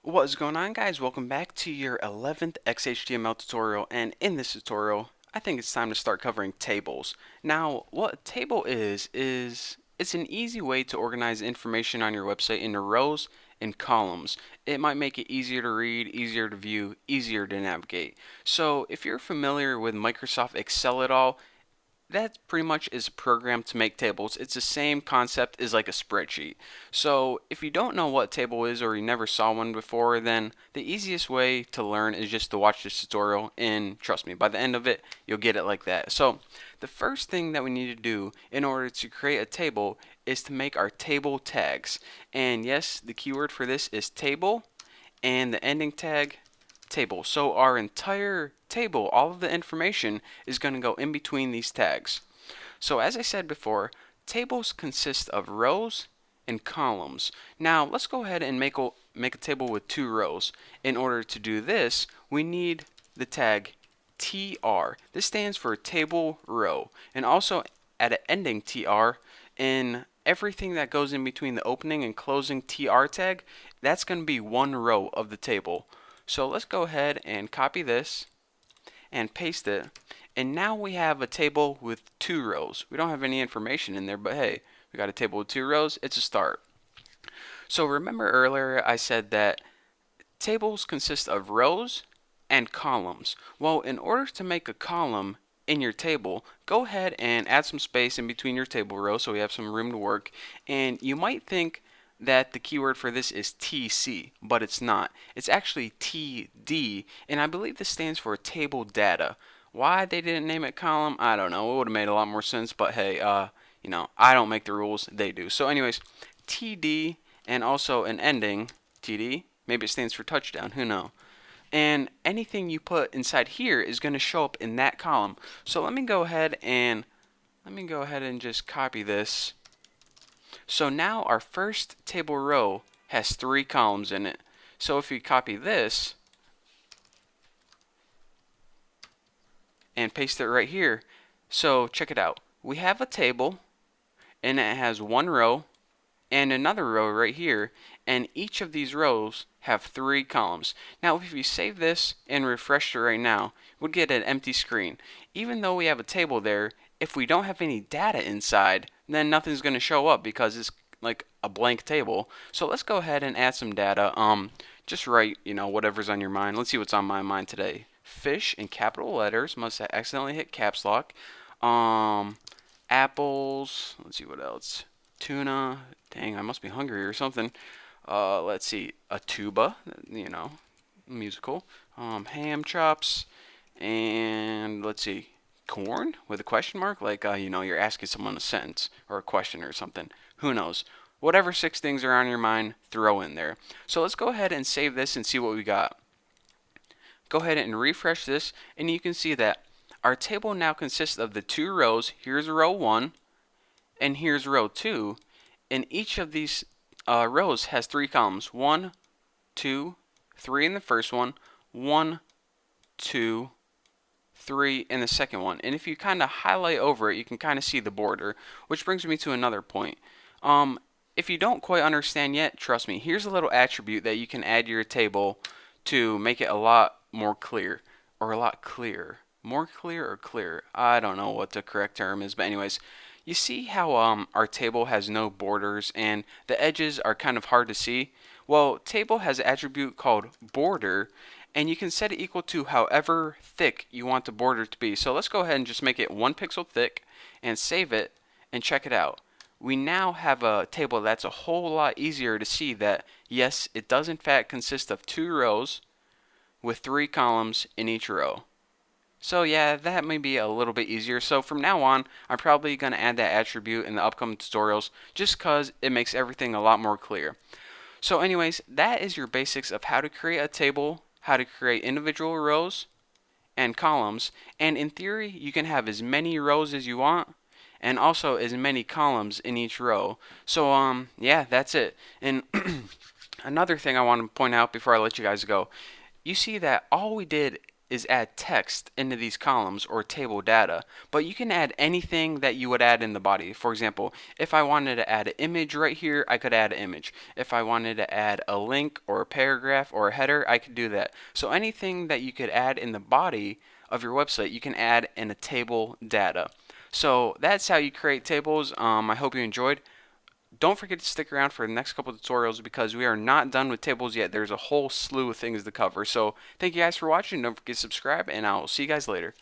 What is going on, guys? Welcome back to your 11th XHTML tutorial, and in this tutorial I think it's time to start covering tables. Now what a table is it's an easy way to organize information on your website into rows and columns. It might make it easier to read, easier to view, easier to navigate. So if you're familiar with Microsoft Excel at all, that pretty much is a program to make tables. It's the same concept as like a spreadsheet. So if you don't know what a table is or you never saw one before, then the easiest way to learn is just to watch this tutorial, and trust me, by the end of it you'll get it like that. So the first thing that we need to do in order to create a table is to make our table tags. And yes, the keyword for this is table, and the ending tag table. So our entire table, all of the information is going to go in between these tags. So as I said before, tables consist of rows and columns. Now let's go ahead and make a table with two rows. In order to do this, we need the tag TR. This stands for table row, and also at an ending TR, in everything that goes in between the opening and closing TR tag, that's going to be one row of the table. So let's go ahead and copy this and paste it, and now we have a table with two rows. We don't have any information in there, but hey, we got a table with two rows. It's a start. So remember earlier I said that tables consist of rows and columns. Well, in order to make a column in your table, go ahead and add some space in between your table rows so we have some room to work. And you might think that the keyword for this is TC, but it's not. It's actually TD, and I believe this stands for table data. Why they didn't name it column, I don't know. It would have made a lot more sense, but hey, I don't make the rules, they do. So anyways, TD, and also an ending, TD, maybe it stands for touchdown, who knows. And anything you put inside here is going to show up in that column. So let me go ahead and just copy this. So now our first table row has three columns in it. So if we copy this and paste it right here, so check it out. We have a table and it has one row and another row right here, and each of these rows have three columns. Now if you save this and refresh it right now, we'll get an empty screen. Even though we have a table there, if we don't have any data inside, then nothing's going to show up because it's like a blank table. So let's go ahead and add some data. Just write, whatever's on your mind. Let's see what's on my mind today. Fish in capital letters. Must have accidentally hit caps lock. Apples. Let's see what else. Tuna. Dang, I must be hungry or something. Let's see. A tuba. Musical. Ham chops. And let's see. Corn with a question mark, like you're asking someone a sentence or a question or something. Who knows? Whatever six things are on your mind, throw in there. So let's go ahead and save this and see what we got. Go ahead and refresh this, and you can see that our table now consists of the two rows. Here's row 1 and here's row 2, and each of these rows has three columns. 1, 2, 3 in the first one, 1, 2, 3 in the second one. And if you kind of highlight over it, you can kind of see the border, which brings me to another point. If you don't quite understand yet, trust me, here's a little attribute that you can add to your table to make it a lot more clear, or a lot clearer. More clear or clear? I don't know what the correct term is, but anyways, you see how our table has no borders and the edges are kind of hard to see? Well, table has an attribute called border, and you can set it equal to however thick you want the border to be. So let's go ahead and just make it 1 pixel thick and save it and check it out. We now have a table that's a whole lot easier to see that yes, it does in fact consist of two rows with three columns in each row. So yeah, that may be a little bit easier. So from now on, I'm probably going to add that attribute in the upcoming tutorials just because it makes everything a lot more clear. So anyways, that is your basics of how to create a table, how to create individual rows and columns, and in theory you can have as many rows as you want and also as many columns in each row. So yeah, that's it. And another thing I want to point out before I let you guys go, you see that all we did is add text into these columns or table data, but you can add anything that you would add in the body. For example, if I wanted to add an image right here, I could add an image. If I wanted to add a link or a paragraph or a header, I could do that. So anything that you could add in the body of your website, you can add in a table data. So that's how you create tables. I hope you enjoyed. Don't forget to stick around for the next couple of tutorials because we are not done with tables yet. There's a whole slew of things to cover. So thank you guys for watching. Don't forget to subscribe, and I'll see you guys later.